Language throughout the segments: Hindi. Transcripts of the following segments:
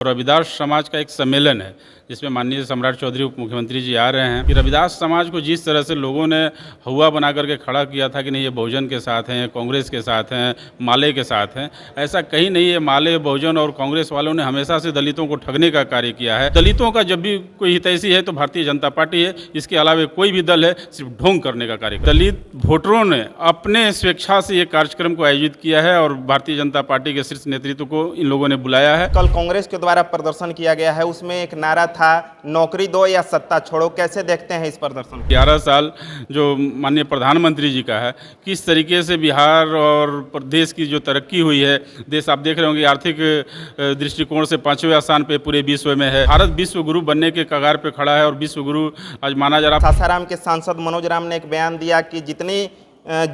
रविदास समाज का एक सम्मेलन है जिसमें माननीय सम्राट चौधरी उप मुख्यमंत्री जी आ रहे हैं कि रविदास समाज को जिस तरह से लोगों ने हुआ बना करके खड़ा किया था कि नहीं ये बहुजन के साथ हैं, कांग्रेस के साथ हैं, माले के साथ हैं, ऐसा कहीं नहीं है। माले, बहुजन और कांग्रेस वालों ने हमेशा से दलितों को ठगने का कार्य किया है। दलितों का जब भी कोई हितैषी है तो भारतीय जनता पार्टी है, इसके अलावा कोई भी दल है सिर्फ ढोंग करने का कार्य। दलित वोटरों ने अपने स्वेच्छा से ये कार्यक्रम को आयोजित किया है और भारतीय जनता पार्टी के शीर्ष नेतृत्व को इन लोगों ने बुलाया है। कल कांग्रेस के द्वारा प्रदर्शन किया गया है, उसमें एक नारा था नौकरी दो या सत्ता छोड़ो। कैसे देखते हैं इस प्रदर्शन? 11 साल जो माननीय प्रधानमंत्री जी का है, किस तरीके से बिहार और प्रदेश की जो तरक्की हुई है, देश आप देख रहे होंगे आर्थिक दृष्टिकोण से 5वें स्थान पे पूरे विश्व में है। भारत विश्व गुरु बनने के कगार पे खड़ा है और विश्व गुरु आज माना जा रहा है। सासाराम के सांसद मनोज राम ने एक बयान दिया कि जितनी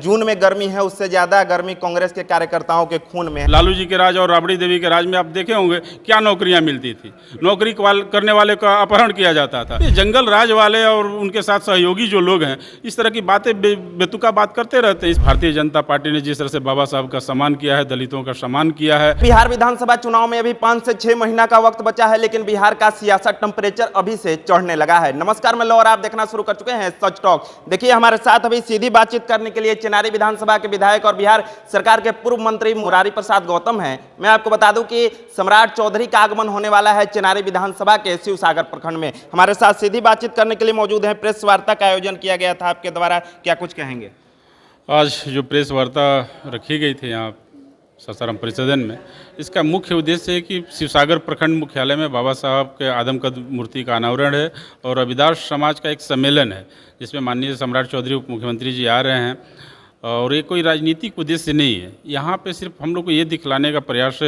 जून में गर्मी है उससे ज्यादा गर्मी कांग्रेस के कार्यकर्ताओं के खून में है। लालू जी के राज और राबड़ी देवी के राज में आप देखे होंगे क्या नौकरियां मिलती थी, नौकरी करने वाले का अपहरण किया जाता था। ये जंगल राज वाले और उनके साथ सहयोगी जो लोग हैं इस तरह की बातें बेतुका बात करते रहते हैं। इस भारतीय जनता पार्टी ने जिस तरह से बाबा साहब का सम्मान किया है, दलितों का सम्मान किया है। बिहार विधानसभा चुनाव में अभी 5 से 6 महीना का वक्त बचा है, लेकिन बिहार का सियासत टेम्परेचर अभी से चढ़ने लगा है। नमस्कार, मैं लौर, आप देखना शुरू कर चुके हैं सच टॉक। देखिए हमारे साथ अभी सीधी बातचीत करने के लिए चिनारी विधानसभा के विधायक और बिहार सरकार के पूर्व मंत्री मुरारी प्रसाद गौतम हैं। मैं आपको बता दूं कि सम्राट चौधरी का आगमन होने वाला है चिनारी विधानसभा के शिवसागर प्रखंड में। हमारे साथ सीधी बातचीत करने के लिए मौजूद हैं। प्रेस वार्ता का आयोजन किया गया था आपके द्वारा, क्या कुछ कहेंगे? आज जो प्रेस वार्ता रखी गई थी यहाँ सासाराम परिसदन में, इसका मुख्य उद्देश्य है कि शिवसागर प्रखंड मुख्यालय में बाबा साहब के आदमकद मूर्ति का अनावरण है और रविदास समाज का एक सम्मेलन है जिसमें माननीय सम्राट चौधरी उप मुख्यमंत्री जी आ रहे हैं। और ये कोई राजनीतिक उद्देश्य नहीं है। यहाँ पे सिर्फ हम लोग को ये दिखलाने का प्रयास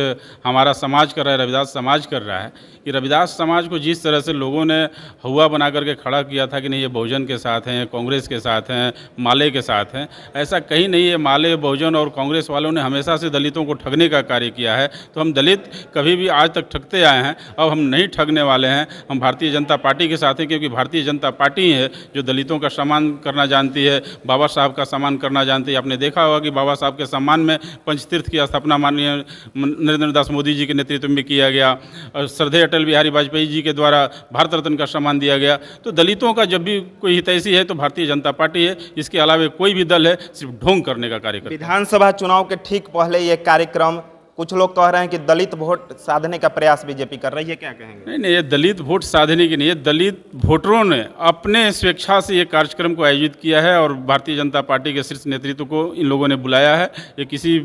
हमारा समाज कर रहा है, रविदास समाज कर रहा है कि रविदास समाज को जिस तरह से लोगों ने हुआ बना करके खड़ा किया था कि नहीं ये बहुजन के साथ हैं, कांग्रेस के साथ हैं, माले के साथ हैं, ऐसा कहीं नहीं है। माले, बहुजन और कांग्रेस वालों ने हमेशा से दलितों को ठगने का कार्य किया है। तो हम दलित कभी भी आज तक ठगते आए हैं, अब हम नहीं ठगने वाले हैं। हम भारतीय जनता पार्टी के साथ हैं क्योंकि भारतीय जनता पार्टी है जो दलितों का सम्मान करना जानती है, बाबा साहब का सम्मान करना जानती है। आपने देखा होगा कि बाबा साहब के सम्मान में पंचतीर्थ की स्थापना माननीय नरेंद्र दास मोदी जी के नेतृत्व में किया गया और श्रद्धेय अटल बिहारी वाजपेयी जी के द्वारा भारत रत्न का सम्मान दिया गया। तो दलितों का जब भी कोई हितैषी है तो भारतीय जनता पार्टी है, इसके अलावा कोई भी दल है सिर्फ ढोंग करने का कार्य करता है। विधानसभा चुनाव के ठीक पहले ये कार्यक्रम, कुछ लोग कह रहे हैं कि दलित वोट साधने का प्रयास बीजेपी कर रही है, क्या कहेंगे? नहीं, ये दलित वोट साधने की नहीं है। दलित वोटरों ने अपने स्वेच्छा से ये कार्यक्रम को आयोजित किया है और भारतीय जनता पार्टी के शीर्ष नेतृत्व को इन लोगों ने बुलाया है। ये किसी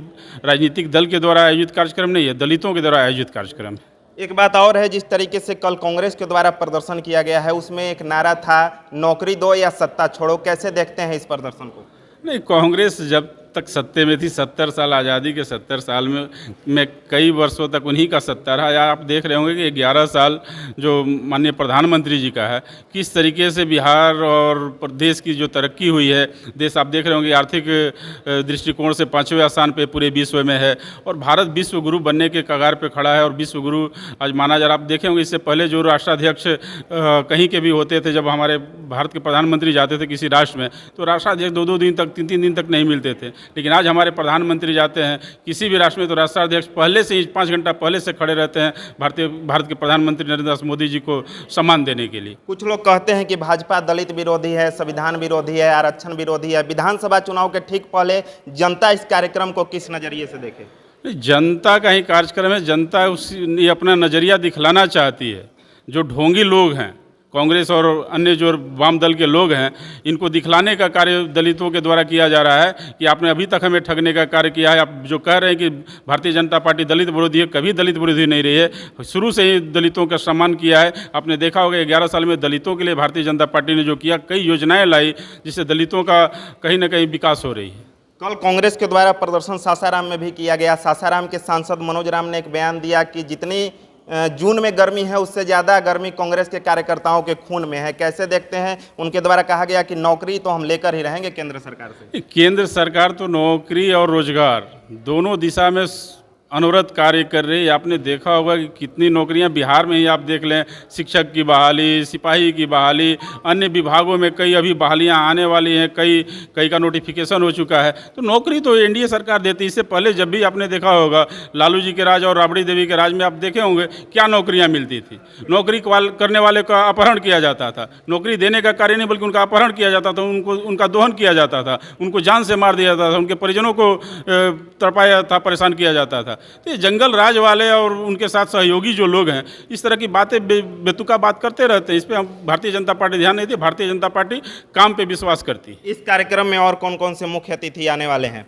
राजनीतिक दल के द्वारा आयोजित कार्यक्रम नहीं है, दलितों के द्वारा आयोजित कार्यक्रम है। एक बात और है, जिस तरीके से कल कांग्रेस के द्वारा प्रदर्शन किया गया है, उसमें एक नारा था नौकरी दो या सत्ता छोड़ो। कैसे देखते हैं इस प्रदर्शन को? नहीं, कांग्रेस जब तक सत्ते में थी, 70 साल आज़ादी के 70 साल में कई वर्षों तक उन्हीं का सत्ता रहा। या आप देख रहे होंगे कि 11 साल जो माननीय प्रधानमंत्री जी का है, किस तरीके से बिहार और प्रदेश की जो तरक्की हुई है, देश आप देख रहे होंगे आर्थिक दृष्टिकोण से 5वें स्थान पे पूरे विश्व में है और भारत विश्व गुरु बनने के कगार पे खड़ा है और विश्व गुरु आज माना जा रहा। आप देखे होंगे इससे पहले जो राष्ट्राध्यक्ष कहीं के भी होते थे, जब हमारे भारत के प्रधानमंत्री जाते थे किसी राष्ट्र में तो राष्ट्राध्यक्ष 2-2 दिन तक, 3-3 दिन तक नहीं मिलते थे। लेकिन आज हमारे प्रधानमंत्री जाते हैं किसी भी राष्ट्र में तो राष्ट्राध्यक्ष पहले से ही 5 घंटा पहले से खड़े रहते हैं भारत के प्रधानमंत्री नरेंद्र दास मोदी जी को सम्मान देने के लिए। कुछ लोग कहते हैं कि भाजपा दलित विरोधी है, संविधान विरोधी है, आरक्षण विरोधी है। विधानसभा चुनाव के ठीक पहले जनता इस कार्यक्रम को किस नजरिए से देखे? जनता का ही कार्यक्रम है, जनता ये अपना नजरिया दिखलाना चाहती है। जो ढोंगी लोग हैं, कांग्रेस और अन्य जो वाम दल के लोग हैं, इनको दिखलाने का कार्य दलितों के द्वारा किया जा रहा है कि आपने अभी तक हमें ठगने का कार्य किया है। आप जो कह रहे हैं कि भारतीय जनता पार्टी दलित विरोधी है, कभी दलित विरोधी नहीं रही है। शुरू से ही दलितों का सम्मान किया है। आपने देखा होगा 11 साल में दलितों के लिए भारतीय जनता पार्टी ने जो किया, कई योजनाएँ लाई जिससे दलितों का कहीं ना कहीं विकास हो रही है। कल कांग्रेस के द्वारा प्रदर्शन सासाराम में भी किया गया। सासाराम के सांसद मनोज राम ने एक बयान दिया कि जितनी जून में गर्मी है उससे ज़्यादा गर्मी कांग्रेस के कार्यकर्ताओं के खून में है। कैसे देखते हैं? उनके द्वारा कहा गया कि नौकरी तो हम लेकर ही रहेंगे केंद्र सरकार से। केंद्र सरकार तो नौकरी और रोजगार दोनों दिशा में अनवरत कार्य कर रही है। आपने देखा होगा कि कितनी नौकरियां बिहार में ही आप देख लें, शिक्षक की बहाली, सिपाही की बहाली, अन्य विभागों में कई अभी बहालियां आने वाली हैं, कई का नोटिफिकेशन हो चुका है। तो नौकरी तो एनडीए सरकार देती है। इससे पहले जब भी आपने देखा होगा लालू जी के राज और राबड़ी देवी के राज में आप देखे होंगे क्या नौकरियाँ मिलती थी। नौकरी करने वाले का अपहरण किया जाता था, नौकरी देने का कार्य नहीं बल्कि उनका अपहरण किया जाता था, उनका दोहन किया जाता था, उनको जान से मार दिया जाता था, उनके परिजनों को तड़पाया था, परेशान किया जाता था। तो ये जंगल राज वाले और उनके साथ सहयोगी जो लोग हैं इस तरह की बातें बेतुका बात करते रहते हैं। इस पर हम भारतीय जनता पार्टी ध्यान नहीं देती। भारतीय जनता पार्टी काम पे विश्वास करती है। इस कार्यक्रम में और कौन कौन से मुख्य अतिथि आने वाले हैं?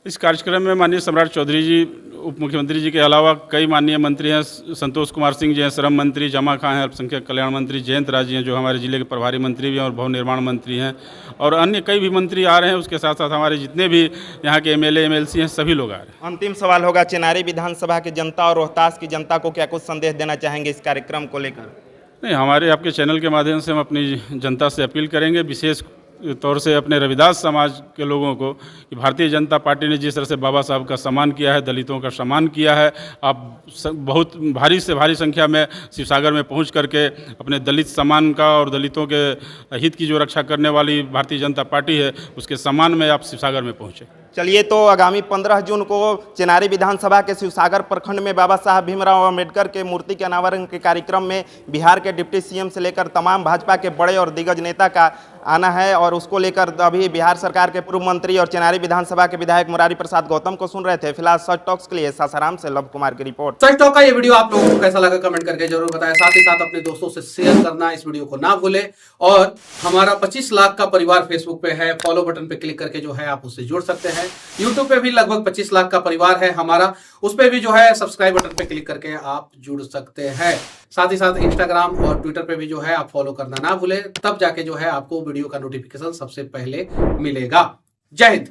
इस कार्यक्रम में माननीय सम्राट चौधरी जी, उप मुख्यमंत्री जी के अलावा कई माननीय मंत्री हैं। संतोष कुमार सिंह जी हैं, श्रम मंत्री, जमा खां हैं, अल्पसंख्यक कल्याण मंत्री, जयंत राज जी हैं जो हमारे जिले के प्रभारी मंत्री भी हैं और भवन निर्माण मंत्री हैं, और अन्य कई भी मंत्री आ रहे हैं। उसके साथ साथ हमारे जितने भी यहाँ के एमएलए एमएलसी हैं सभी लोग आ रहे हैं। अंतिम सवाल होगा, चेनारी विधानसभा की जनता और रोहतास की जनता को क्या कुछ संदेश देना चाहेंगे इस कार्यक्रम को लेकर? नहीं, हमारे आपके चैनल के माध्यम से हम अपनी जनता से अपील करेंगे, विशेष तौर से अपने रविदास समाज के लोगों को, कि भारतीय जनता पार्टी ने जिस तरह से बाबा साहब का सम्मान किया है, दलितों का सम्मान किया है, आप बहुत भारी से भारी संख्या में शिवसागर में पहुंच करके अपने दलित सम्मान का और दलितों के हित की जो रक्षा करने वाली भारतीय जनता पार्टी है उसके सम्मान में आप शिवसागर में पहुँचे। चलिए, तो आगामी 15 जून को चेनारी विधानसभा के शिवसागर प्रखंड में बाबा साहब भीमराव अंबेडकर के मूर्ति के अनावरण के कार्यक्रम में बिहार के डिप्टी सीएम से लेकर तमाम भाजपा के बड़े और दिग्गज नेता का आना है, और उसको लेकर अभी बिहार सरकार के पूर्व मंत्री और चेनारी विधानसभा के विधायक मुरारी प्रसाद गौतम को सुन रहे थे। फिलहाल सच टॉक्स के लिए सासाराम से लव कुमार की रिपोर्ट। सच टॉक का ये वीडियो आप लोगों को कैसा लगा कमेंट करके जरूर बताएं। साथ ही साथ अपने दोस्तों से शेयर करना इस वीडियो को ना भूलें, और हमारा 25 लाख का परिवार फेसबुक पे है, फॉलो बटन पे क्लिक करके जो है आप उससे जुड़ सकते हैं। यूट्यूब पे भी लगभग 25 लाख का परिवार है हमारा, उस पे भी जो है सब्सक्राइब बटन पे क्लिक करके आप जुड़ सकते हैं। साथ ही साथ इंस्टाग्राम और ट्विटर पे भी जो है आप फॉलो करना ना भूलें, तब जाके जो है आपको वीडियो का नोटिफिकेशन सबसे पहले मिलेगा। जय हिंद।